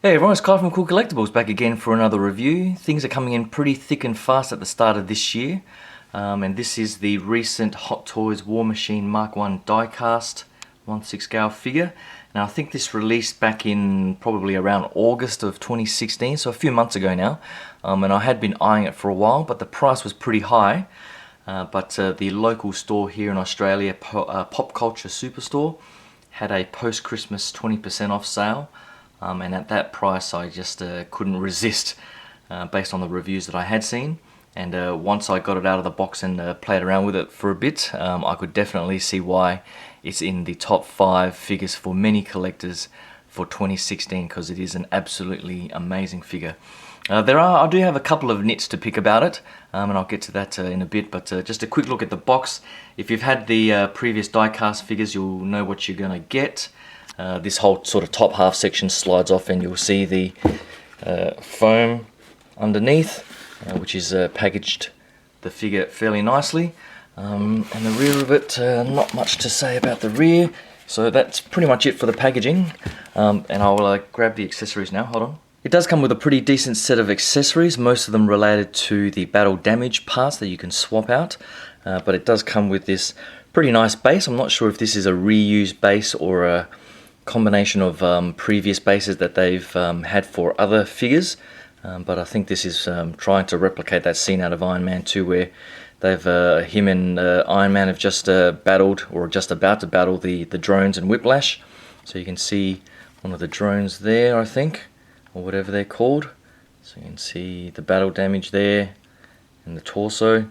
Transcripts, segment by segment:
Hey everyone, it's Kai from Cool Collectibles back again for another review. Things are coming in pretty thick and fast at the start of this year. And this is the recent Hot Toys War Machine Mark 1 Diecast 1/6 scale figure. Now I think this released back in probably around August of 2016, so a few months ago now. And I had been eyeing it for a while, but the price was pretty high. But the local store here in Australia, Pop Culture Superstore, had a post-Christmas 20% off sale. And at that price I just couldn't resist based on the reviews that I had seen. And once I got it out of the box and played around with it for a bit, I could definitely see why it's in the top 5 figures for many collectors for 2016, because it is an absolutely amazing figure. I do have a couple of nits to pick about it, and I'll get to that in a bit, but just a quick look at the box. If you've had the previous diecast figures, you'll know what you're gonna get. This whole sort of top half section slides off and you'll see the foam underneath, which is packaged the figure fairly nicely. And the rear of it, not much to say about the rear, so that's pretty much it for the packaging. And I'll grab the accessories now, hold on. It does come with a pretty decent set of accessories, most of them related to the battle damage parts that you can swap out. But it does come with this pretty nice base. I'm not sure if this is a reused base or a combination of previous bases that they've had for other figures, but I think this is trying to replicate that scene out of Iron Man 2 where they've him and Iron Man have just battled, or just about to battle, the drones and Whiplash. So you can see one of the drones there, I think, or whatever they're called. So you can see the battle damage there and the torso,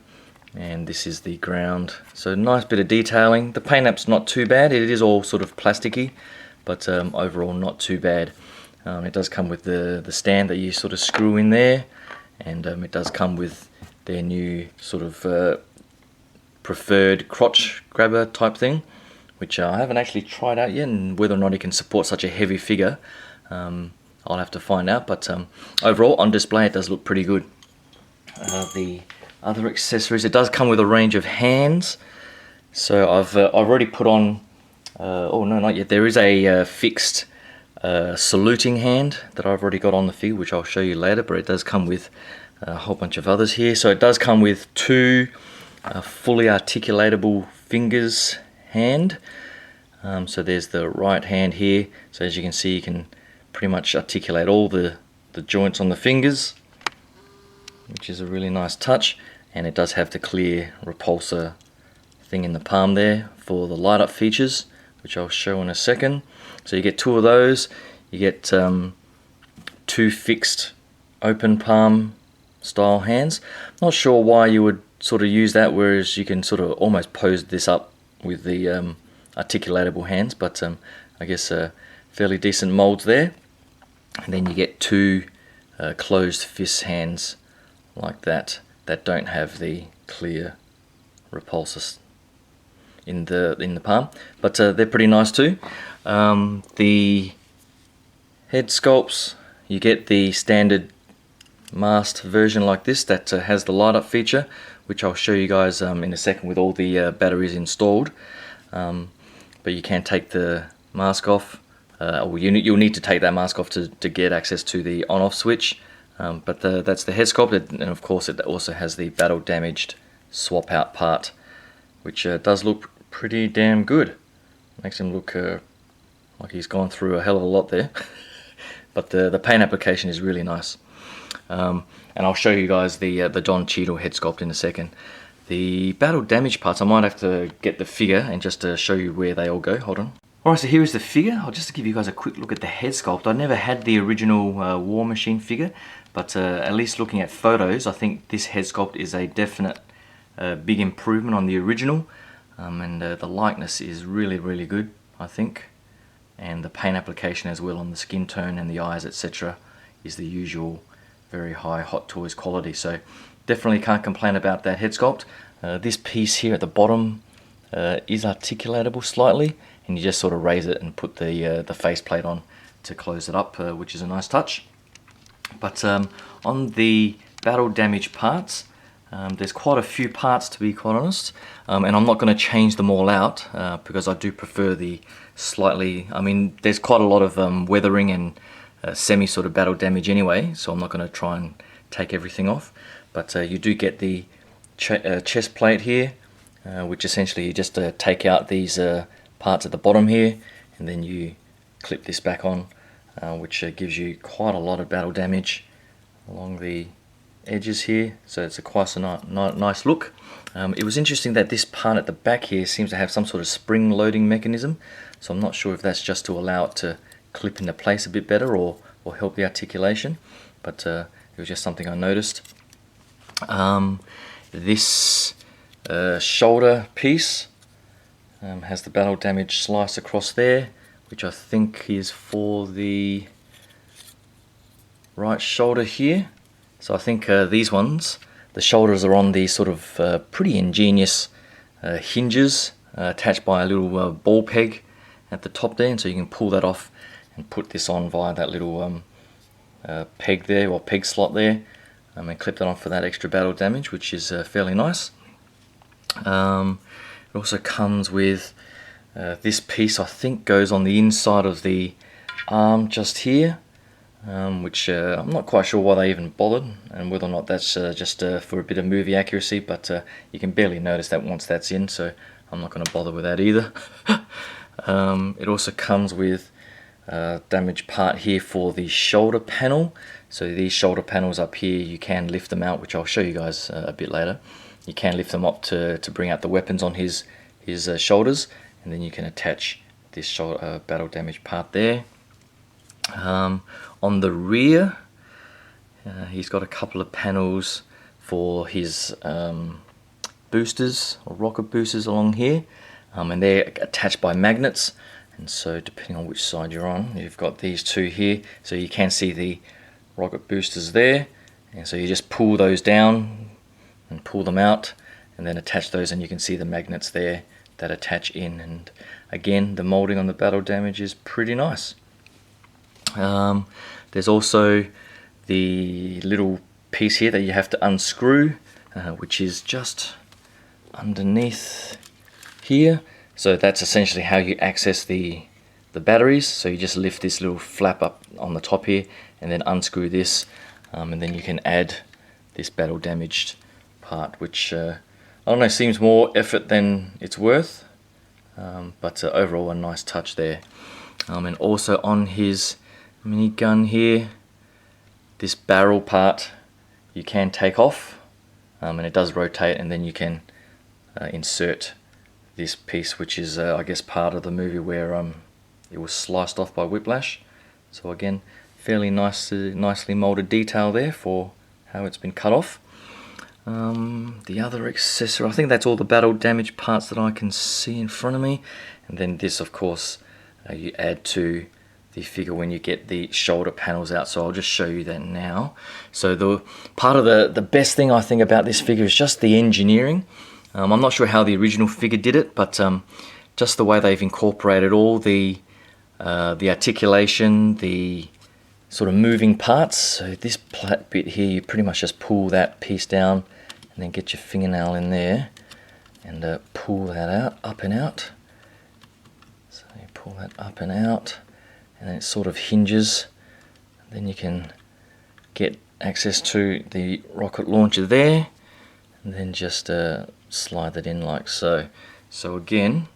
and this is the ground. So nice bit of detailing. The paint app's not too bad, it is all sort of plasticky, but overall not too bad. It does come with the stand that you sort of screw in there, and it does come with their new sort of preferred crotch grabber type thing, which I haven't actually tried out yet, and whether or not it can support such a heavy figure I'll have to find out, but overall on display it does look pretty good. The other accessories, it does come with a range of hands. So I've already put on oh no, not yet. There is a fixed saluting hand that I've already got on the figure, which I'll show you later, but it does come with a whole bunch of others here. So it does come with 2 fully articulatable fingers hand. So there's the right hand here. So as you can see, you can pretty much articulate all the joints on the fingers, which is a really nice touch. And it does have the clear repulsor thing in the palm there for the light up features, which I'll show in a second. So you get 2 of those. You get 2 fixed open palm style hands. Not sure why you would sort of use that, whereas you can sort of almost pose this up with the articulatable hands, but I guess fairly decent molds there. And then you get 2 closed fist hands like that don't have the clear repulsor in the palm, but they're pretty nice too. The head sculpts, you get the standard masked version like this that has the light up feature, which I'll show you guys in a second with all the batteries installed. But you can take the mask off, or you'll need to take that mask off to get access to the on off switch. But that's the head sculpt, and of course it also has the battle damaged swap out part, which does look pretty damn good. Makes him look like he's gone through a hell of a lot there. But the paint application is really nice. And I'll show you guys the Don Cheadle head sculpt in a second. The battle damage parts, I might have to get the figure and just show you where they all go. Hold on. Alright, so here is the figure. I'll just give you guys a quick look at the head sculpt. I never had the original War Machine figure, but at least looking at photos, I think this head sculpt is a definite big improvement on the original. And the likeness is really good, I think. And the paint application as well on the skin tone and the eyes, etc., is the usual very high Hot Toys quality. So definitely can't complain about that head sculpt. This piece here at the bottom is articulatable slightly, and you just sort of raise it and put the faceplate on to close it up, which is a nice touch. But on the battle damage parts, there's quite a few parts, to be quite honest, and I'm not going to change them all out because I do prefer the slightly, I mean there's quite a lot of weathering and semi sort of battle damage anyway, so I'm not going to try and take everything off. But you do get the chest plate here, which essentially you just take out these parts at the bottom here, and then you clip this back on, which gives you quite a lot of battle damage along the edges here, so it's quite a nice look. It was interesting that this part at the back here seems to have some sort of spring loading mechanism, so I'm not sure if that's just to allow it to clip into place a bit better or help the articulation, but it was just something I noticed. This shoulder piece has the battle damage slice across there, which I think is for the right shoulder here. So I think these ones, the shoulders are on these sort of pretty ingenious hinges attached by a little ball peg at the top there, and so you can pull that off and put this on via that little peg there, or peg slot there, and clip that on for that extra battle damage, which is fairly nice. It also comes with this piece, I think goes on the inside of the arm just here, which I'm not quite sure why they even bothered, and whether or not that's just for a bit of movie accuracy, but you can barely notice that once that's in, so I'm not going to bother with that either. It also comes with a damaged part here for the shoulder panel. So these shoulder panels up here, you can lift them out, which I'll show you guys a bit later. You can lift them up to bring out the weapons on his shoulders, and then you can attach this shoulder battle damage part there. On the rear, he's got a couple of panels for his boosters, or rocket boosters along here, and they're attached by magnets, and so depending on which side you're on, you've got these two here, so you can see the rocket boosters there, and so you just pull those down and pull them out, and then attach those, and you can see the magnets there that attach in, and again the molding on the battle damage is pretty nice. There's also the little piece here that you have to unscrew, which is just underneath here. So that's essentially how you access the batteries. So you just lift this little flap up on the top here, and then unscrew this, and then you can add this battle damaged part, which I don't know, seems more effort than it's worth, but overall a nice touch there. And also on his minigun here, this barrel part you can take off, and it does rotate, and then you can insert this piece, which is I guess part of the movie where it was sliced off by Whiplash. So again, fairly nicely molded detail there for how it's been cut off. The other accessory, I think that's all the battle damage parts that I can see in front of me, and then this of course you add to the figure when you get the shoulder panels out, so I'll just show you that now. So the part of the best thing I think about this figure is just the engineering. I'm not sure how the original figure did it, but just the way they've incorporated all the articulation, the sort of moving parts. So this bit here, you pretty much just pull that piece down and then get your fingernail in there and pull that out, up and out. So you pull that up and out, and then it sort of hinges. Then you can get access to the rocket launcher there, and then just slide that in like so. So again,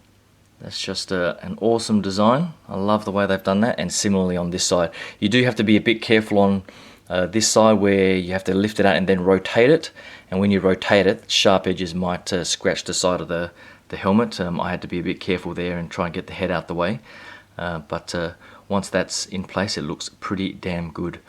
that's just an awesome design. I love the way they've done that, and similarly on this side. You do have to be a bit careful on this side where you have to lift it out and then rotate it, and when you rotate it, sharp edges might scratch the side of the helmet. I had to be a bit careful there and try and get the head out the way, but once that's in place, it looks pretty damn good.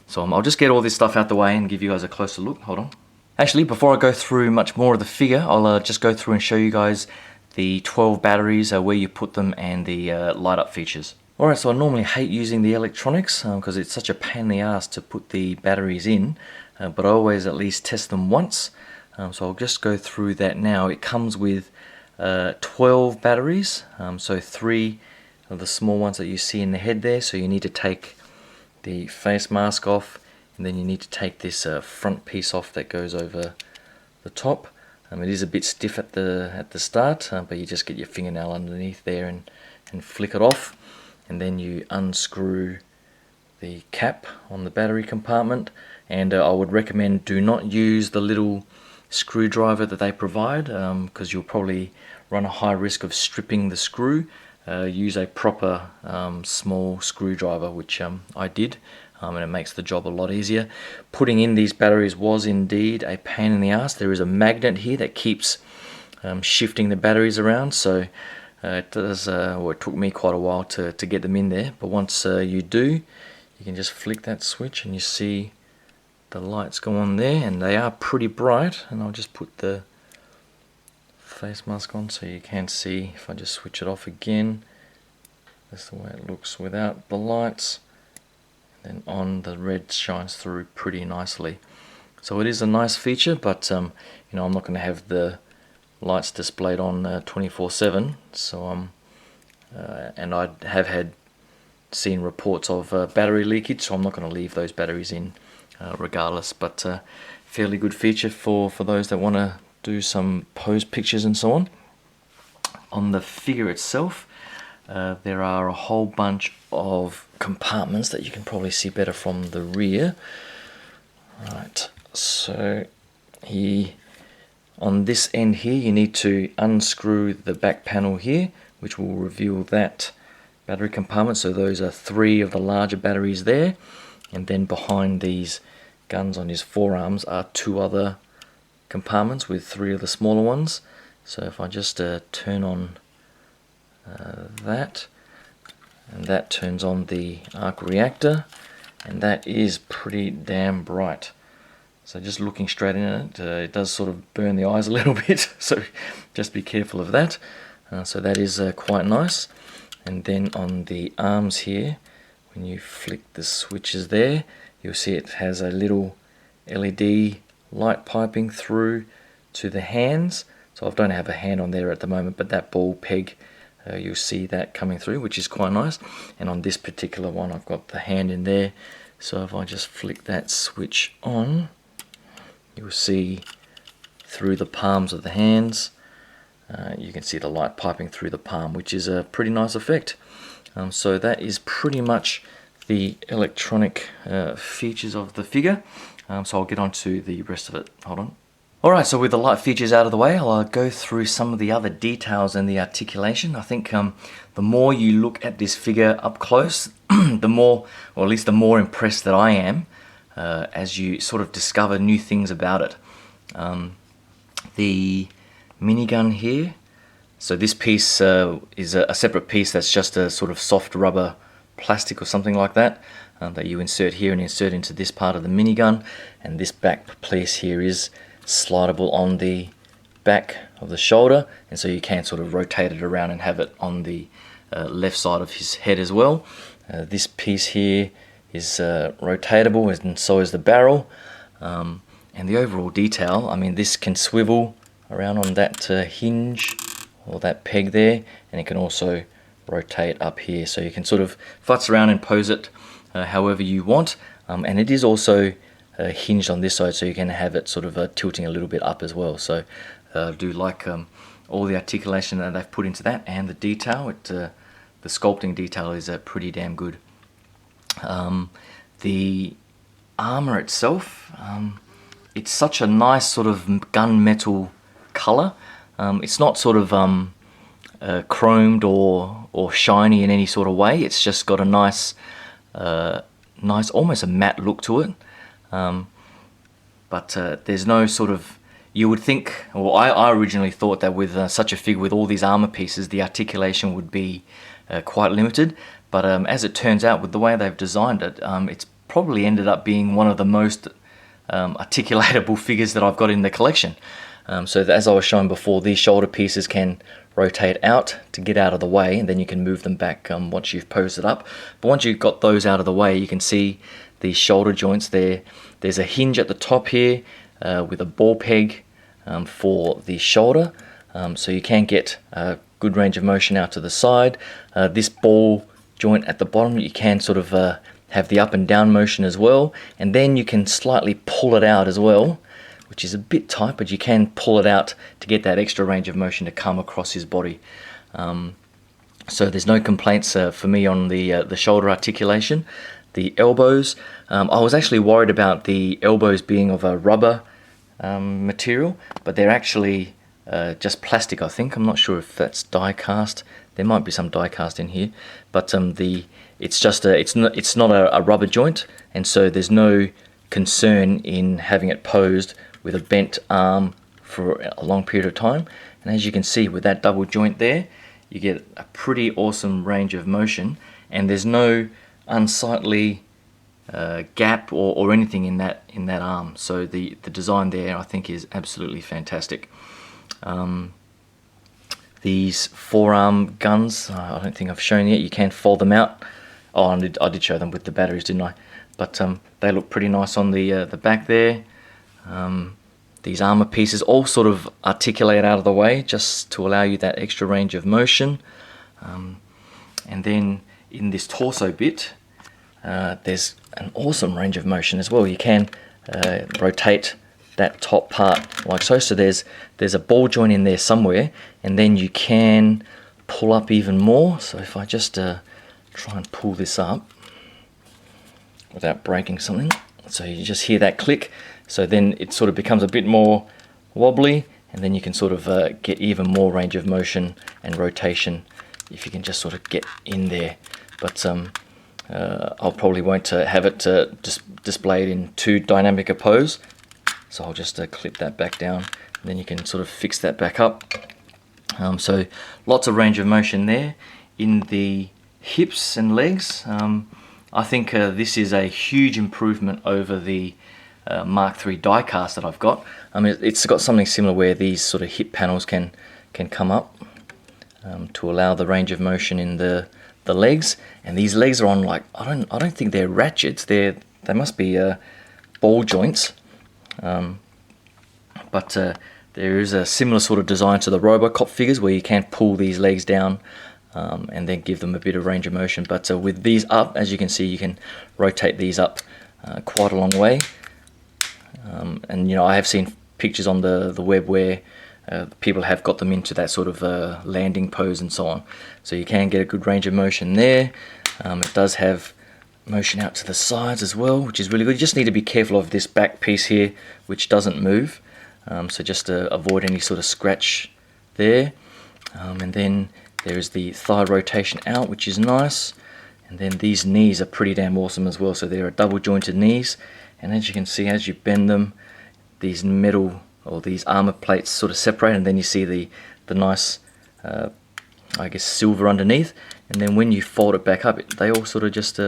So I'll just get all this stuff out the way and give you guys a closer look. Hold on. Actually, before I go through much more of the figure, I'll just go through and show you guys the 12 batteries, where you put them, and the light up features. Alright, so I normally hate using the electronics because it's such a pain in the ass to put the batteries in, but I always at least test them once, so I'll just go through that now. It comes with 12 batteries, so 3 of the small ones that you see in the head there, so you need to take the face mask off, and then you need to take this front piece off that goes over the top. It is a bit stiff at the start, but you just get your fingernail underneath there and flick it off, and then you unscrew the cap on the battery compartment, and I would recommend do not use the little screwdriver that they provide, because you'll probably run a high risk of stripping the screw. Use a proper small screwdriver, which I did, and it makes the job a lot easier. Putting in these batteries was indeed a pain in the ass. There is a magnet here that keeps shifting the batteries around, so it does. Well, it took me quite a while to get them in there, but once you do, you can just flick that switch and you see the lights go on there, and they are pretty bright. And I'll just put the face mask on so you can see. If I just switch it off again, that's the way it looks without the lights, and then on, the red shines through pretty nicely. So it is a nice feature, but you know, I'm not going to have the lights displayed on 24/7. So and I have seen reports of battery leakage, so I'm not going to leave those batteries in regardless. But fairly good feature for those that want to do some pose pictures and so on. On the figure itself, there are a whole bunch of compartments that you can probably see better from the rear. Right, so on this end here, you need to unscrew the back panel here, which will reveal that battery compartment. So those are 3 of the larger batteries there, and then behind these guns on his forearms are 2 other compartments with 3 of the smaller ones. So if I just turn on that, and that turns on the arc reactor, and that is pretty damn bright. So just looking straight in it, it does sort of burn the eyes a little bit, so just be careful of that. So that is quite nice. And then on the arms here, when you flick the switches there, you'll see it has a little LED light piping through to the hands. So I don't have a hand on there at the moment, but that ball peg, you'll see that coming through, which is quite nice. And on this particular one, I've got the hand in there. So if I just flick that switch on, you'll see through the palms of the hands, you can see the light piping through the palm, which is a pretty nice effect. So that is pretty much the electronic features of the figure. So I'll get on to the rest of it. Hold on. Alright, so with the light features out of the way, I'll go through some of the other details and the articulation. I think the more you look at this figure up close, the more, or at least the more impressed that I am as you sort of discover new things about it. The minigun here, so this piece is a separate piece that's just a sort of soft rubber plastic or something like that, that you insert here and insert into this part of the minigun, and this back piece here is slidable on the back of the shoulder, and so you can sort of rotate it around and have it on the left side of his head as well. This piece here is rotatable, and so is the barrel, and the overall detail, I mean, this can swivel around on that hinge or that peg there, and it can also rotate up here, so you can sort of futz around and pose it however you want, and it is also hinged on this side, so you can have it sort of tilting a little bit up as well. So I do like all the articulation that they've put into that, and the detail. The sculpting detail is pretty damn good. The armor itself, it's such a nice sort of gunmetal color. It's not sort of chromed or shiny in any sort of way. It's just got a nice, almost a matte look to it. But there's no sort of, you would think, or I originally thought that with such a figure with all these armor pieces, the articulation would be quite limited. But as it turns out, with the way they've designed it, it's probably ended up being one of the most articulatable figures that I've got in the collection. So as I was showing before, these shoulder pieces can rotate out to get out of the way, and then you can move them back once you've posed it up. But once you've got those out of the way, you can see the shoulder joints there. There's a hinge at the top here with a ball peg for the shoulder, so you can get a good range of motion out to the side. This ball joint at the bottom, you can sort of have the up and down motion as well, and then you can slightly pull it out as well, which is a bit tight, but you can pull it out to get that extra range of motion to come across his body. So there's no complaints for me on the shoulder articulation. the elbows. I was actually worried about the elbows being of a rubber material, but they're actually just plastic, I think. I'm not sure if that's die cast. There might be some die cast in here, but it's not a rubber joint, and so there's no concern in having it posed with a bent arm for a long period of time. And as you can see, with that double joint there, you get a pretty awesome range of motion, and there's no unsightly gap or anything in that arm. So the design there, I think, is absolutely fantastic. These forearm guns, I don't think I've shown yet. You can fold them out. Oh, I did show them with the batteries, didn't I? But they look pretty nice on the back there. These armor pieces all sort of articulate out of the way just to allow you that extra range of motion. And then in this torso bit, there's an awesome range of motion as well. You can rotate that top part like so. So there's a ball joint in there somewhere, and then you can pull up even more. So if I just try and pull this up without breaking something, so you just hear that click. So then it sort of becomes a bit more wobbly, and then you can sort of get even more range of motion and rotation if you can just sort of get in there. But I'll probably won't have it displayed in too dynamic a pose, so I'll just clip that back down, and then you can sort of fix that back up. So lots of range of motion there. In the hips and legs, I think this is a huge improvement over the Mark III diecast that I've got. I mean, it's got something similar where these sort of hip panels can come up to allow the range of motion in the legs. And these legs are on, like, I don't think they're ratchets. They must be ball joints. But there is a similar sort of design to the Robocop figures where you can pull these legs down and then give them a bit of range of motion. But with these up, as you can see, you can rotate these up quite a long way. And you know, I have seen pictures on the web where people have got them into that sort of landing pose and so on. So you can get a good range of motion there. It does have motion out to the sides as well, which is really good. You just need to be careful of this back piece here, which doesn't move. So just to avoid any sort of scratch there. And then there is the thigh rotation out, which is nice. And then these knees are pretty damn awesome as well. So they're double jointed knees. And as you can see, as you bend them, these metal or these armor plates sort of separate, and then you see the nice, I guess, silver underneath. And then when you fold it back up, they all sort of just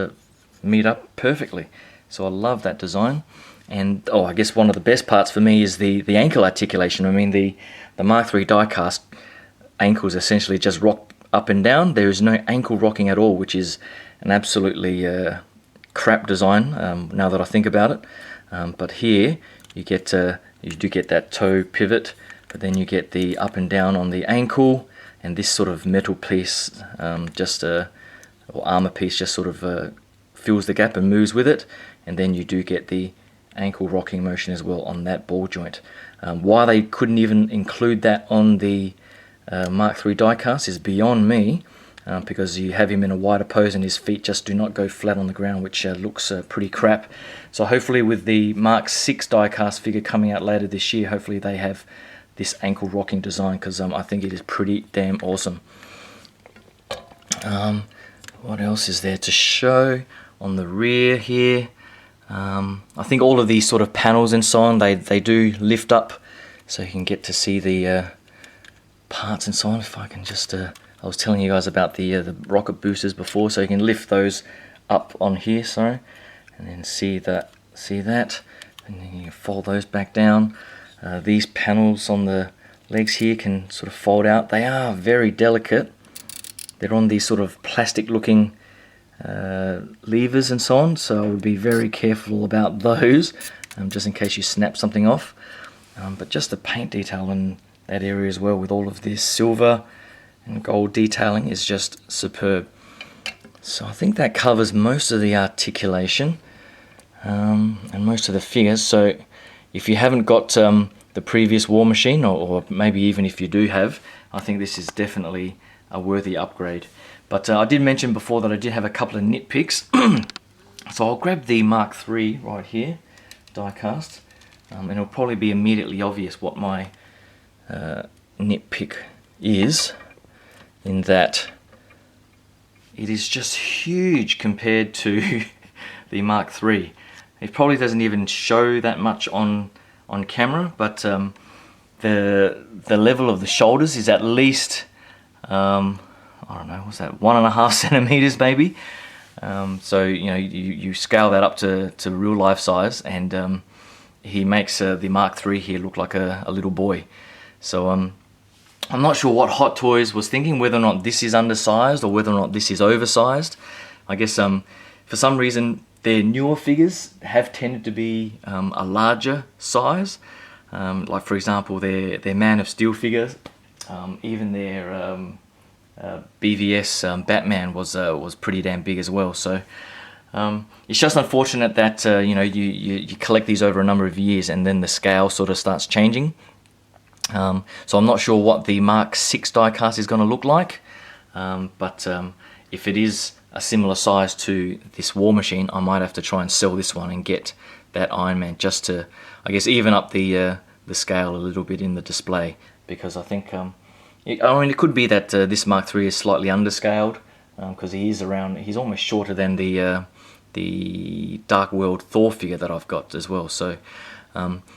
meet up perfectly. So I love that design. And I guess one of the best parts for me is the ankle articulation. I mean, the Mark III diecast ankles essentially just rock up and down. There is no ankle rocking at all, which is an absolutely crap design now that I think about it. But here you do get that toe pivot, but then you get the up and down on the ankle, and this sort of metal piece, or armor piece, just sort of fills the gap and moves with it. And then you do get the ankle rocking motion as well on that ball joint. Why they couldn't even include that on the Mark III diecast is beyond me. Because you have him in a wider pose and his feet just do not go flat on the ground, which looks pretty crap. So hopefully with the Mark VI diecast figure coming out later this year, hopefully they have this ankle rocking design, because I think it is pretty damn awesome. What else is there to show on the rear here? I think all of these sort of panels and so on, they do lift up, so you can get to see the parts and so on. If I can just... I was telling you guys about the rocket boosters before, so you can lift those up on here, sorry, and then see that, and then you can fold those back down. These panels on the legs here can sort of fold out. They are very delicate. They're on these sort of plastic looking levers and so on, so I would be very careful about those, just in case you snap something off. But just the paint detail in that area as well, with all of this silver and gold detailing, is just superb. So I think that covers most of the articulation and most of the figures. So if you haven't got the previous War Machine, or maybe even if you do have, I think this is definitely a worthy upgrade. But I did mention before that I did have a couple of nitpicks. So I'll grab the Mark III right here, die-cast, and it'll probably be immediately obvious what my nitpick is, in that it is just huge compared to the Mark III. It probably doesn't even show that much on camera, but the level of the shoulders is at least I don't know, what's that, 1.5 centimeters maybe. So you know, you scale that up to real life size, and he makes the Mark III here look like a little boy. So I'm not sure what Hot Toys was thinking, whether or not this is undersized or whether or not this is oversized. I guess for some reason their newer figures have tended to be a larger size. Like for example their Man of Steel figures, even their BVS Batman was pretty damn big as well. So it's just unfortunate that you know, you collect these over a number of years and then the scale sort of starts changing. So I'm not sure what the Mark VI die-cast is going to look like, but if it is a similar size to this War Machine, I might have to try and sell this one and get that Iron Man, just to, I guess, even up the scale a little bit in the display, because I think it could be that this Mark III is slightly underscaled, because he's almost shorter than the Dark World Thor figure that I've got as well. So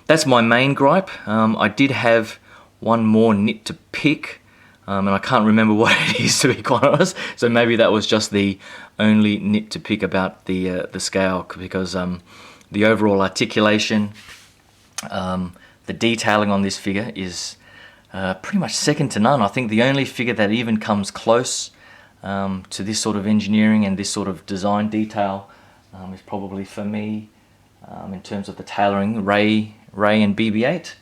that's my main gripe. I did have one more nit to pick, and I can't remember what it is, to be quite honest. So maybe that was just the only nit to pick about the scale, because the overall articulation, the detailing on this figure is pretty much second to none. I think the only figure that even comes close to this sort of engineering and this sort of design detail is probably, for me, in terms of the tailoring, Ray and BB-8.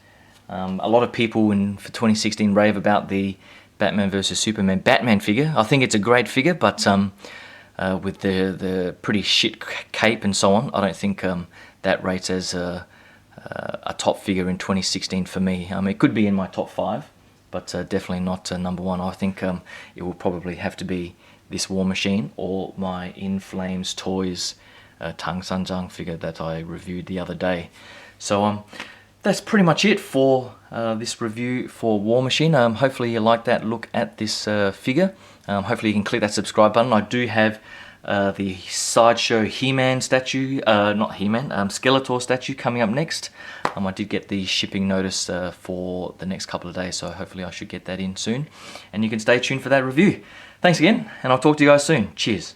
A lot of people for 2016 rave about the Batman vs Superman Batman figure. I think it's a great figure, but with the pretty shit cape and so on, I don't think that rates as a top figure in 2016 for me. It could be in my top 5, but definitely not number 1. I think it will probably have to be this War Machine or my In Flames Toys Tang Sanjang figure that I reviewed the other day. So that's pretty much it for this review for War Machine. Hopefully you like that look at this figure. Hopefully you can click that subscribe button. I do have the Sideshow He-Man statue, not He-Man, Skeletor statue coming up next. I did get the shipping notice for the next couple of days, so hopefully I should get that in soon. And you can stay tuned for that review. Thanks again, and I'll talk to you guys soon. Cheers.